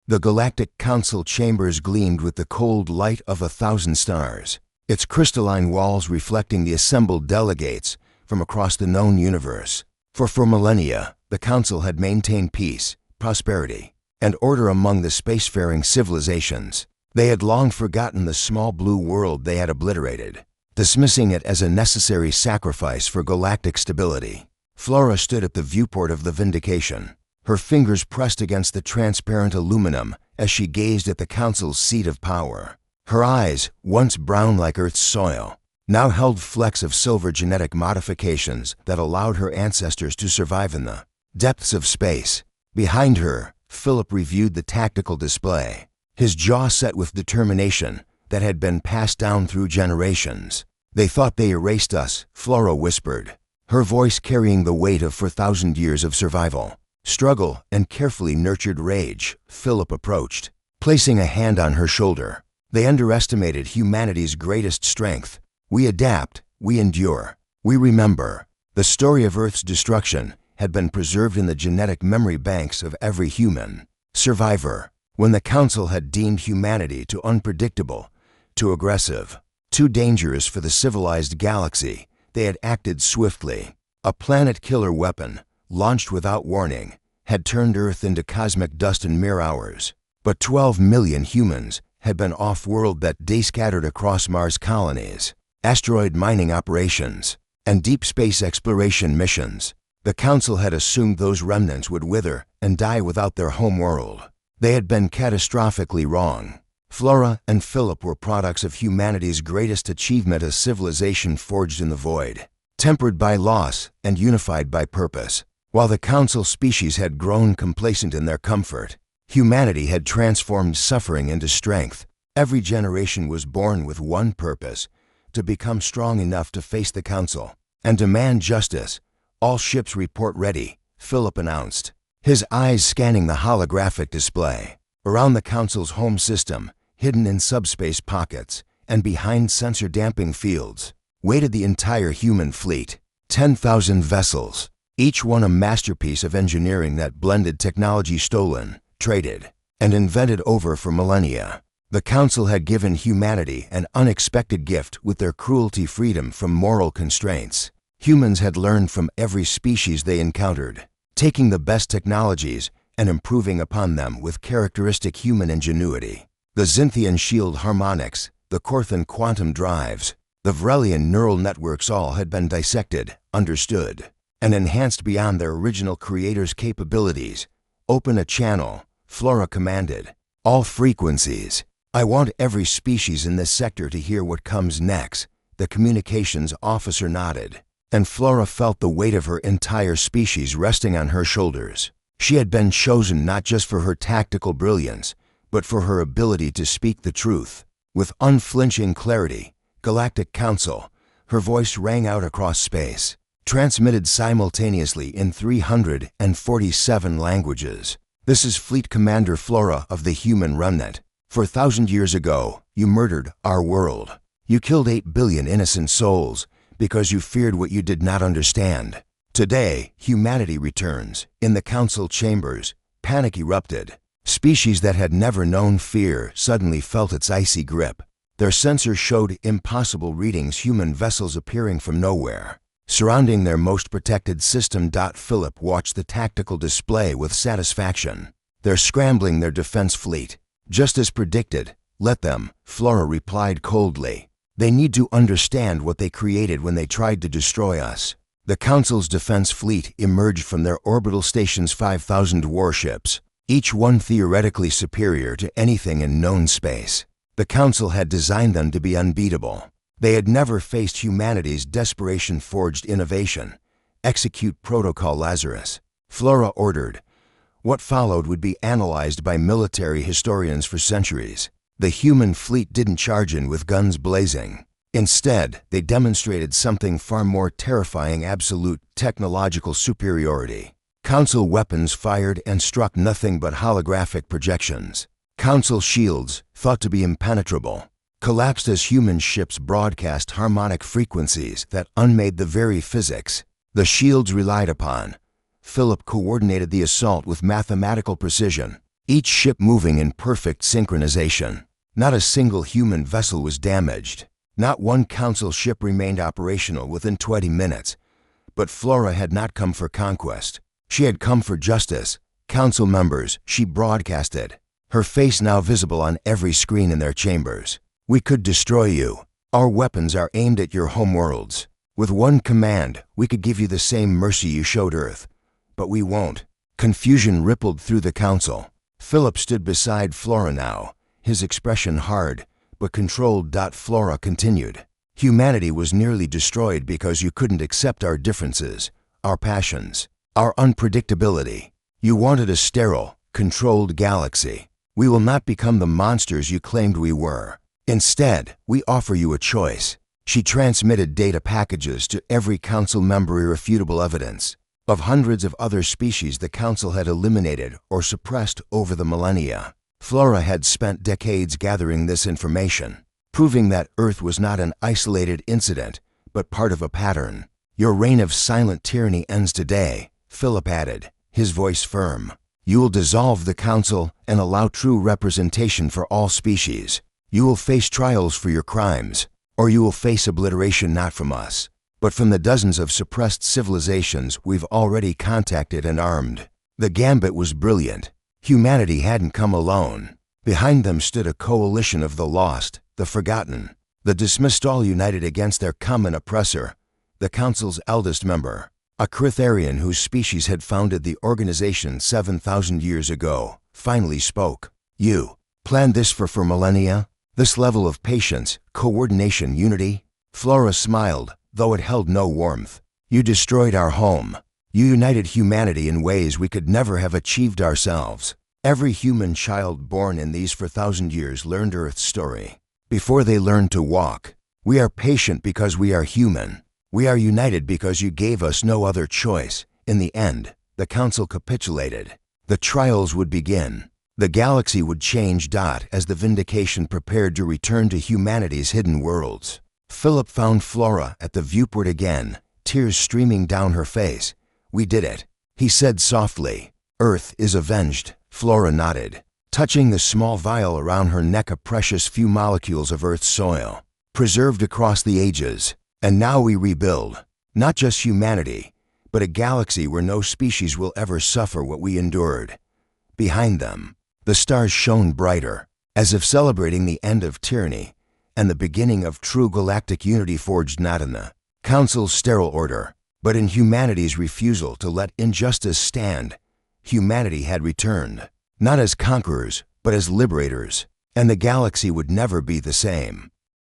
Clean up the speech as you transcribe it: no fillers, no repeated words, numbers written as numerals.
The Galactic Council chambers gleamed with the cold light of 1,000 stars, its crystalline walls reflecting the assembled delegates from across the known universe. For millennia, the Council had maintained peace, prosperity, and order among the spacefaring civilizations. They had long forgotten the small blue world they had obliterated, dismissing it as a necessary sacrifice for galactic stability. Flora stood at the viewport of the Vindication, her fingers pressed against the transparent aluminum as she gazed at the Council's seat of power. Her eyes, once brown like Earth's soil, now held flecks of silver genetic modifications that allowed her ancestors to survive in the depths of space. Behind her, Philip reviewed the tactical display, his jaw set with determination that had been passed down through generations. "They thought they erased us," Flora whispered, her voice carrying the weight of 4,000 years of survival, struggle, and carefully nurtured rage. Philip approached, placing a hand on her shoulder. "They underestimated humanity's greatest strength. We adapt, we endure, we remember." The story of Earth's destruction had been preserved in the genetic memory banks of every human survivor. When the Council had deemed humanity too unpredictable, too aggressive, too dangerous for the civilized galaxy, they had acted swiftly. A planet-killer weapon, launched without warning, had turned Earth into cosmic dust in mere hours. But 12 million humans had been off-world that day, scattered across Mars colonies, asteroid mining operations, and deep space exploration missions. The Council had assumed those remnants would wither and die without their home world. They had been catastrophically wrong. Flora and Philip were products of humanity's greatest achievement, a civilization forged in the void, tempered by loss and unified by purpose. While the Council species had grown complacent in their comfort, humanity had transformed suffering into strength. Every generation was born with one purpose: to become strong enough to face the Council and demand justice. "All ships report ready," Philip announced, his eyes scanning the holographic display. Around the Council's home system, hidden in subspace pockets and behind sensor-damping fields, waited the entire human fleet. 10,000 vessels, each one a masterpiece of engineering that blended technology stolen, traded, and invented over for millennia. The Council had given humanity an unexpected gift with their cruelty, freedom from moral constraints. Humans had learned from every species they encountered, taking the best technologies and improving upon them with characteristic human ingenuity. The Zynthian shield harmonics, the Corthan quantum drives, the Vrelian neural networks, all had been dissected, understood, and enhanced beyond their original creators' capabilities. "Open a channel," Flora commanded. "All frequencies. I want every species in this sector to hear what comes next." The communications officer nodded, and Flora felt the weight of her entire species resting on her shoulders. She had been chosen not just for her tactical brilliance, but for her ability to speak the truth. With unflinching clarity, Galactic Council, her voice rang out across space, transmitted simultaneously in 347 languages. "This is Fleet Commander Flora of the Human Remnant. 4,000 years ago, you murdered our world. You killed 8 billion innocent souls because you feared what you did not understand. Today, humanity returns." In the Council chambers, panic erupted. Species that had never known fear suddenly felt its icy grip. Their sensors showed impossible readings, human vessels appearing from nowhere, surrounding their most protected system. Philip watched the tactical display with satisfaction. "They're scrambling their defense fleet. Just as predicted. Let them," Flora replied coldly. "They need to understand what they created when they tried to destroy us." The Council's defense fleet emerged from their orbital stations, 5,000 warships, each one theoretically superior to anything in known space. The Council had designed them to be unbeatable. They had never faced humanity's desperation-forged innovation. "Execute Protocol Lazarus," Flora ordered. What followed would be analyzed by military historians for centuries. The human fleet didn't charge in with guns blazing. Instead, they demonstrated something far more terrifying: absolute technological superiority. Council weapons fired and struck nothing but holographic projections. Council shields, thought to be impenetrable, collapsed as human ships broadcast harmonic frequencies that unmade the very physics the shields relied upon. Philip coordinated the assault with mathematical precision. each ship moving in perfect synchronization. Not a single human vessel was damaged. Not one council ship remained operational within 20 minutes. But Flora had not come for conquest. She had come for justice. Council members, she broadcasted, her face now visible on every screen in their chambers. We could destroy you. Our weapons are aimed at your homeworlds. With one command, we could give you the same mercy you showed Earth. But we won't. Confusion rippled through the council. Philip stood beside Flora now, his expression hard, but controlled. Flora continued. Humanity was nearly destroyed because you couldn't accept our differences, our passions, our unpredictability. You wanted a sterile, controlled galaxy. We will not become the monsters you claimed we were. Instead, we offer you a choice. She transmitted data packages to every council member, irrefutable evidence of hundreds of other species the council had eliminated or suppressed over the millennia. Flora had spent decades gathering this information, proving that Earth was not an isolated incident, but part of a pattern. Your reign of silent tyranny ends today, Philip added, his voice firm. You will dissolve the council and allow true representation for all species. You will face trials for your crimes, or you will face obliteration not from us, but from the dozens of suppressed civilizations we've already contacted and armed. The gambit was brilliant. Humanity hadn't come alone. Behind them stood a coalition of the lost, the forgotten, the dismissed, all united against their common oppressor, the Council's eldest member, a Critharian whose species had founded the organization 7,000 years ago, finally spoke. You planned this for millennia? This level of patience, coordination, unity? Flora smiled, though it held no warmth. You destroyed our home. You united humanity in ways we could never have achieved ourselves. Every human child born in these 4,000 years learned Earth's story. Before they learned to walk, we are patient because we are human. We are united because you gave us no other choice. In the end, the council capitulated. The trials would begin. The galaxy would change. As the Vindication prepared to return to humanity's hidden worlds. Philip found Flora at the viewport again, tears streaming down her face. We did it, he said softly. Earth is avenged. Flora nodded, touching the small vial around her neck, a precious few molecules of Earth's soil, preserved across the ages. And now we rebuild, not just humanity, but a galaxy where no species will ever suffer what we endured. Behind them, the stars shone brighter, as if celebrating the end of tyranny and the beginning of true galactic unity, forged not in the Council's sterile order, but in humanity's refusal to let injustice stand. Humanity had returned, not as conquerors, but as liberators, and the galaxy would never be the same.